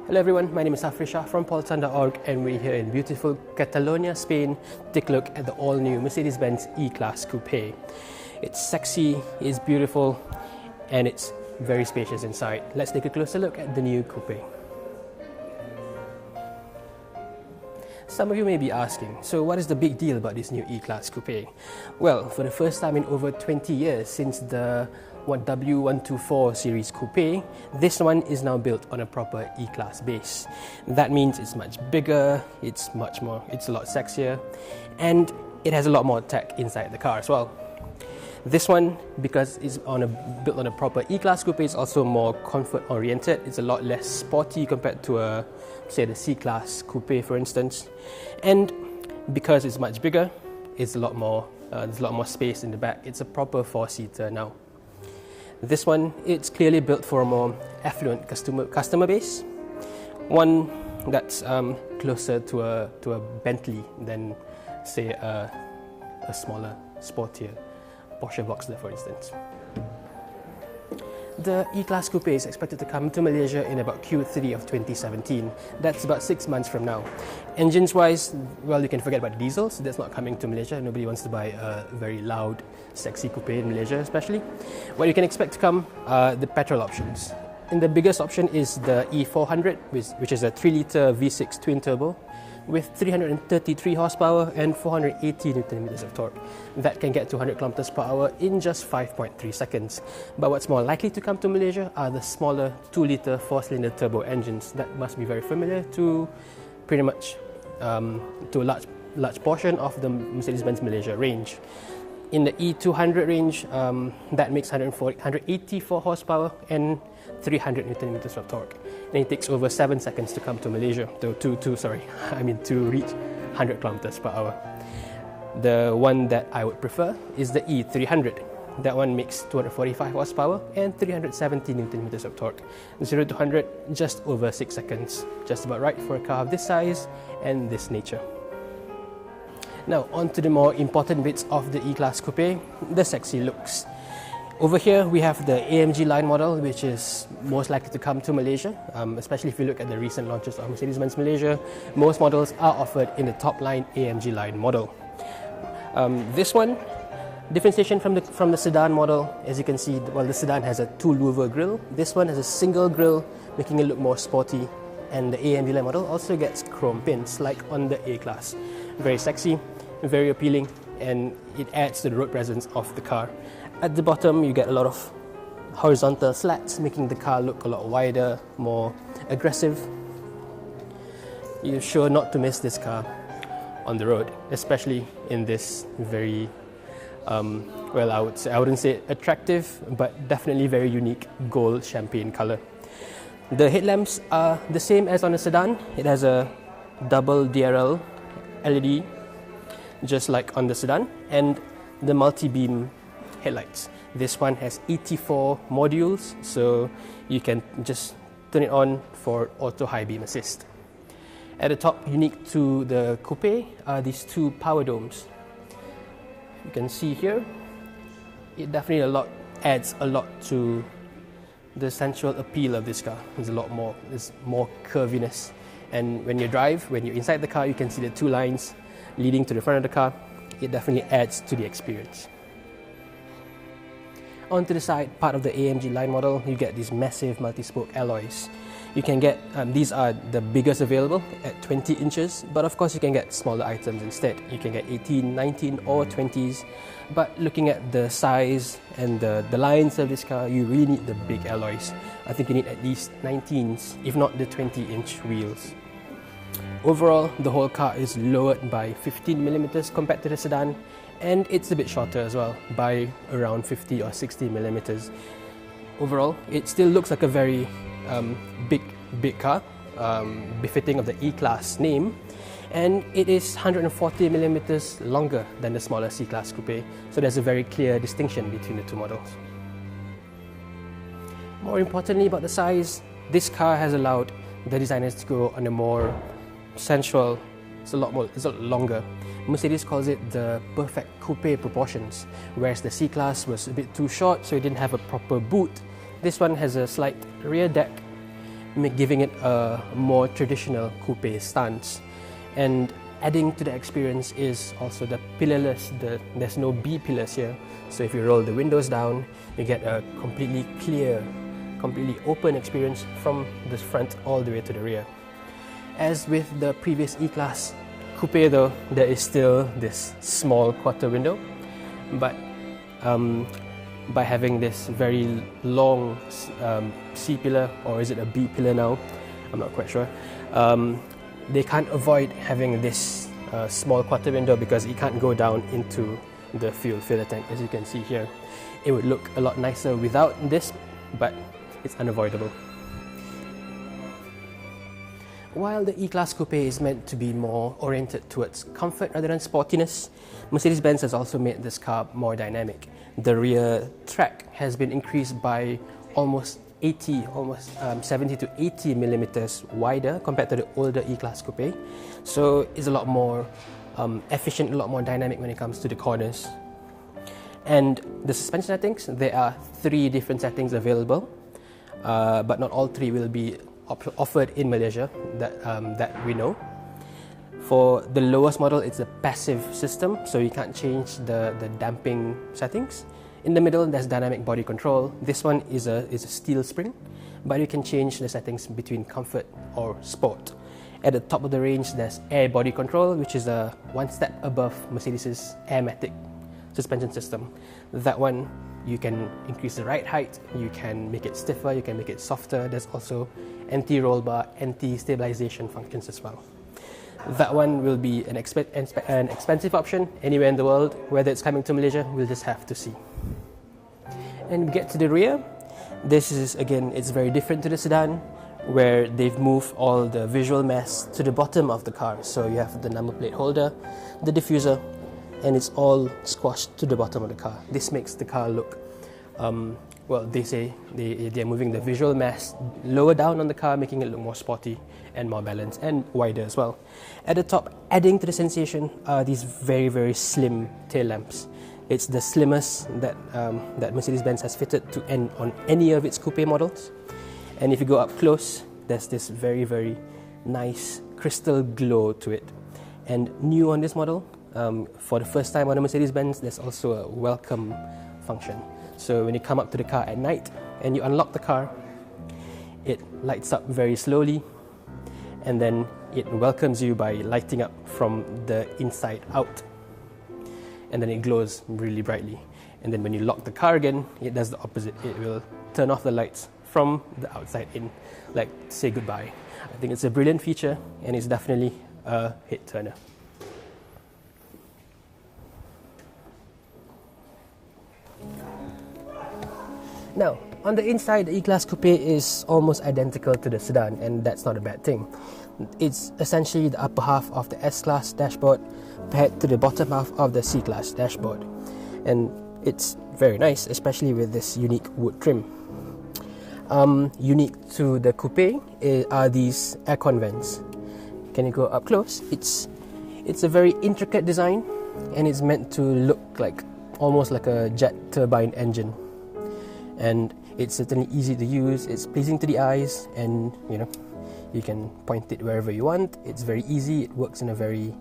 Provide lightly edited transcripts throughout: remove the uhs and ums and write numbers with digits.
Hello everyone, my name is Afrisha from polton.org and we're here in beautiful Catalonia, Spain to take a look at the all-new Mercedes-Benz E-Class Coupe. It's sexy, it's beautiful, and it's very spacious inside. Let's take a closer look at the new Coupe. Some of you may be asking, so what is the big deal about this new E-Class Coupe? Well, for the first time in over 20 years since the W124 series Coupe, this one is now built on a proper E-Class base. That means it's much bigger, it's a lot sexier, and it has a lot more tech inside the car as well. This one, because it's built on a proper E-Class Coupe, is also more comfort-oriented. It's a lot less sporty compared to say the C-Class Coupe, for instance. And because it's much bigger, there's a lot more space in the back. It's a proper four-seater now. This one, it's clearly built for a more affluent customer base, one that's closer to a Bentley than, say, a smaller, sportier Porsche Boxster, for instance. The E-Class Coupe is expected to come to Malaysia in about Q3 of 2017. That's about 6 months from now. Engines-wise, well, you can forget about diesels. That's not coming to Malaysia. Nobody wants to buy a very loud, sexy coupe in Malaysia, especially. What you can expect to come are the petrol options. And the biggest option is the E400, which is a 3-litre V6 twin-turbo with 333 horsepower and 480 Nm of torque. That can get to 100 km per hour in just 5.3 seconds. But what's more likely to come to Malaysia are the smaller 2-litre 4-cylinder turbo engines that must be very familiar to pretty much to a large portion of the Mercedes-Benz Malaysia range. In the E200 range, that makes 184 horsepower and 300 Nm of torque. And it takes over 7 seconds to come to Malaysia, to reach 100 km per hour. The one that I would prefer is the E300. That one makes 245 horsepower and 370 Nm of torque. 0 to 100, just over 6 seconds. Just about right for a car of this size and this nature. Now, on to the more important bits of the E-Class Coupe, the sexy looks. Over here, we have the AMG line model, which is most likely to come to Malaysia, especially if you look at the recent launches of Mercedes-Benz Malaysia. Most models are offered in the top line AMG line model. This one, differentiation from the sedan model, as you can see, well, the sedan has a 2-louver grille. This one has a single grille, making it look more sporty. And the AMG line model also gets chrome pins, like on the A-Class. Very sexy, very appealing, and it adds to the road presence of the car. At the bottom, you get a lot of horizontal slats, making the car look a lot wider, more aggressive. You're sure not to miss this car on the road, especially in this very, I wouldn't say attractive, but definitely very unique gold champagne color. The headlamps are the same as on a sedan. It has a double DRL LED, just like on the sedan, and the multi-beam headlights. This one has 84 modules, so you can just turn it on for auto high beam assist. At the top, unique to the Coupe, are these two power domes. You can see here, it definitely adds a lot to the sensual appeal of this car. There's more curviness, and when you're inside the car, you can see the two lines leading to the front of the car. It definitely adds to the experience. Onto the side part of the AMG line model, you get these massive multi-spoke alloys. You can get, these are the biggest available at 20 inches, but of course you can get smaller items instead. You can get 18, 19 or 20s, but looking at the size and the lines of this car, you really need the big alloys. I think you need at least 19s, if not the 20-inch wheels. Overall, the whole car is lowered by 15mm compared to the sedan, and it's a bit shorter as well, by around 50 or 60mm. Overall, it still looks like a very big car, befitting of the E-Class name, and it is 140mm longer than the smaller C-Class Coupe, so there's a very clear distinction between the two models. More importantly about the size, this car has allowed the designers to go on a more sensual, it's a lot longer. Mercedes calls it the perfect coupe proportions, whereas the C-Class was a bit too short, so it didn't have a proper boot. This one has a slight rear deck giving it a more traditional coupe stance. And adding to the experience is also the pillarless. There's no B pillars here, so if you roll the windows down, you get a completely clear, completely open experience from the front all the way to the rear. As with the previous E-Class Coupe though, there is still this small quarter window, but by having this very long C pillar, or is it a B pillar now, I'm not quite sure, they can't avoid having this small quarter window because it can't go down into the fuel filler tank. As you can see here, it would look a lot nicer without this, but it's unavoidable. While the E-Class Coupe is meant to be more oriented towards comfort rather than sportiness, Mercedes-Benz has also made this car more dynamic. The rear track has been increased by almost 70 to 80 millimeters wider compared to the older E-Class Coupe. So it's a lot more efficient, a lot more dynamic when it comes to the corners. And the suspension settings, there are 3 different settings available, but not all 3 will be offered in Malaysia that we know. For the lowest model, it's a passive system, so you can't change the damping settings. In the middle, there's dynamic body control. This one is a steel spring, but you can change the settings between comfort or sport. At the top of the range, there's air body control, which is one step above Mercedes' Airmatic suspension system. That one, you can increase the ride height, you can make it stiffer, you can make it softer. There's also anti-roll bar, anti-stabilization functions as well. That one will be an expensive option anywhere in the world. Whether it's coming to Malaysia, we'll just have to see. And we get to the rear. This is, again, it's very different to the sedan, where they've moved all the visual mess to the bottom of the car. So you have the number plate holder, the diffuser, and it's all squashed to the bottom of the car. This makes the car look, well, they say they're moving the visual mass lower down on the car, making it look more sporty and more balanced and wider as well. At the top, adding to the sensation, are these very, very slim tail lamps. It's the slimmest that Mercedes-Benz has fitted to on any of its coupe models. And if you go up close, there's this very, very nice crystal glow to it. And new on this model, for the first time on a Mercedes-Benz, there's also a welcome function. So when you come up to the car at night and you unlock the car, it lights up very slowly, and then it welcomes you by lighting up from the inside out, and then it glows really brightly. And then when you lock the car again, it does the opposite. It will turn off the lights from the outside in, like say goodbye. I think it's a brilliant feature, and it's definitely a hit turner. Now, on the inside, the E-Class Coupe is almost identical to the sedan, and that's not a bad thing. It's essentially the upper half of the S-Class dashboard paired to the bottom half of the C-Class dashboard. And it's very nice, especially with this unique wood trim. Unique to the coupe are these aircon vents. Can you go up close? It's a very intricate design, and it's meant to look like almost like a jet turbine engine. And it's certainly easy to use, it's pleasing to the eyes, and you can point it wherever you want. It's very easy, it works in a very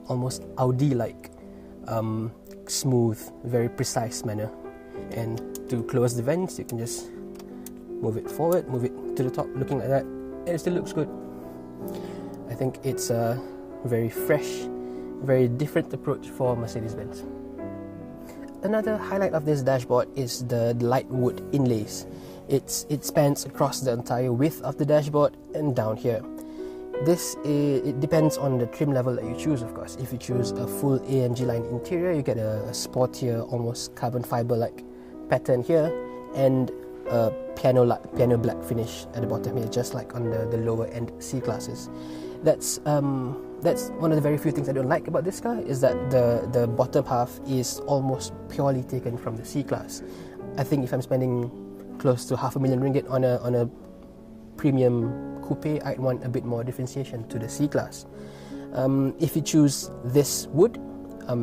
almost Audi-like smooth, very precise manner. And to close the vents, you can just move it forward, move it to the top, looking like that, and it still looks good. I think it's a very fresh, very different approach for Mercedes-Benz. Another highlight of this dashboard is the light wood inlays. It spans across the entire width of the dashboard and down here. It depends on the trim level that you choose, of course. If you choose a full AMG line interior, you get a sportier, almost carbon fiber-like pattern here, and a piano black finish at the bottom here, just like on the lower end C classes. That's one of the very few things I don't like about this car, is that the bottom half is almost purely taken from the C class. I think if I'm spending close to RM500,000 on a premium coupe, I'd want a bit more differentiation to the C class. If you choose this wood,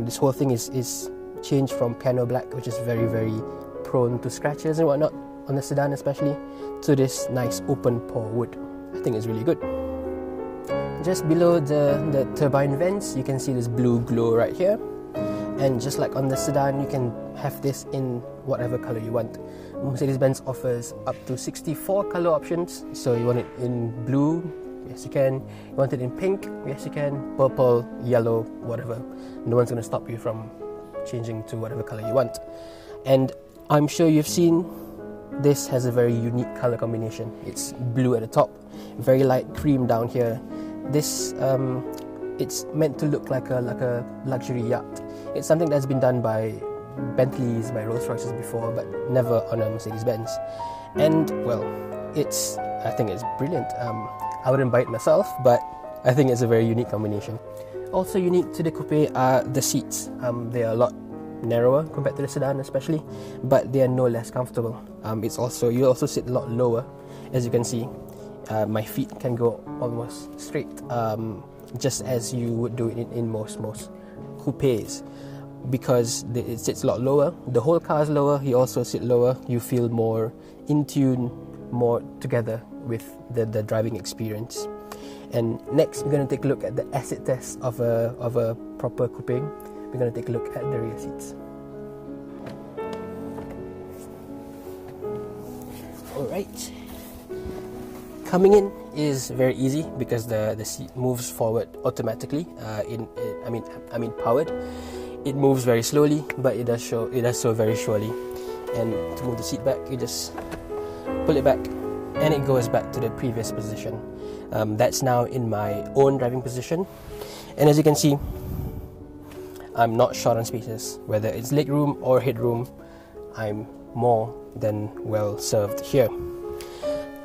this whole thing is changed from piano black, which is very, very prone to scratches and whatnot on the sedan especially, to this nice open pore wood. I think it's really good. Just below the turbine vents, you can see this blue glow right here. And just like on the sedan, you can have this in whatever color you want. Mercedes-Benz offers up to 64 color options. So you want it in blue, yes you can. You want it in pink, yes you can. Purple, yellow, whatever. No one's going to stop you from changing to whatever color you want. And I'm sure you've seen this has a very unique color combination. It's blue at the top, very light cream down here. This it's meant to look like a luxury yacht. It's something that's been done by Bentleys, by Rolls-Royces before, but never on a Mercedes-Benz. And well, I think it's brilliant. I wouldn't buy it myself, but I think it's a very unique combination. Also unique to the coupe are the seats. They are a lot narrower compared to the sedan especially, but they are no less comfortable. You also sit a lot lower, as you can see. My feet can go almost straight, just as you would do it in most coupes, because it sits a lot lower. The whole car is lower. You also sit lower. You feel more in tune, more together with the driving experience. And next, we're going to take a look at the acid test of a proper coupe. We're going to take a look at the rear seats. Alright. Coming in is very easy because the seat moves forward automatically. Powered. It moves very slowly, but it does so very surely. And to move the seat back, you just pull it back, and it goes back to the previous position. That's now in my own driving position, and as you can see, I'm not short on spaces. Whether it's legroom or headroom, I'm more than well served here.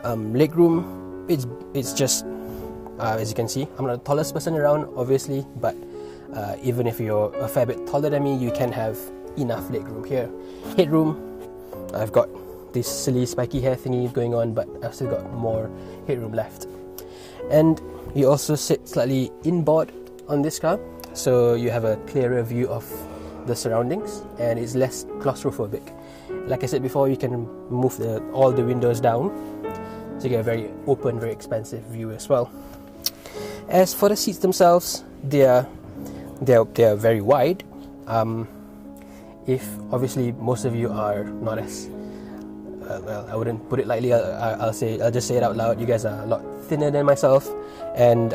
Legroom, it's just as you can see, I'm not the tallest person around, obviously, but even if you're a fair bit taller than me, you can have enough legroom here. Headroom, I've got this silly spiky hair thingy going on, but I've still got more headroom left. And you also sit slightly inboard on this car, so you have a clearer view of the surroundings, and it's less claustrophobic. Like I said before, you can move all the windows down, so you get a very open, very expansive view as well. As for the seats themselves, they are very wide. If obviously most of you are not as well, I wouldn't put it lightly. I'll just say it out loud. You guys are a lot thinner than myself, and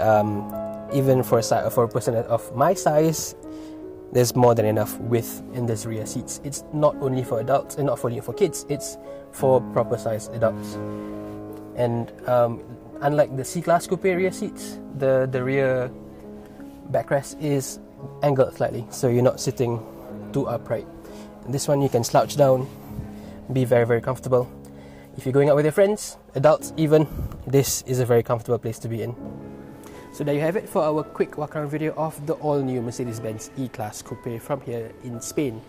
even for a person of my size, there's more than enough width in these rear seats. It's not only for adults and not only for kids. It's for proper sized adults. And unlike the C-Class Coupe rear seats, the rear backrest is angled slightly, so you're not sitting too upright. This one you can slouch down, be very, very comfortable. If you're going out with your friends, adults even, this is a very comfortable place to be in. So there you have it for our quick walk around video of the all-new Mercedes-Benz E-Class Coupe from here in Spain.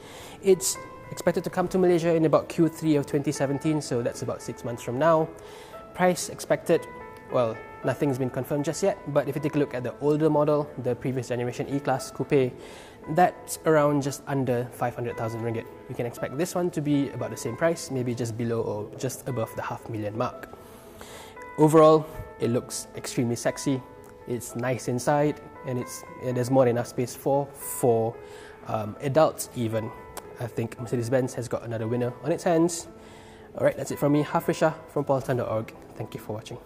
It's expected to come to Malaysia in about Q3 of 2017, so that's about 6 months from now. Price expected, well, nothing's been confirmed just yet, but if you take a look at the older model, the previous generation E-Class Coupe, that's around just under 500,000 ringgit. You can expect this one to be about the same price, maybe just below or just above the $500,000 mark. Overall, it looks extremely sexy. It's nice inside, and there's more than enough space for adults even. I think Mercedes-Benz has got another winner on its hands. Alright, that's it from me, Hafrisha from paultan.org. Thank you for watching.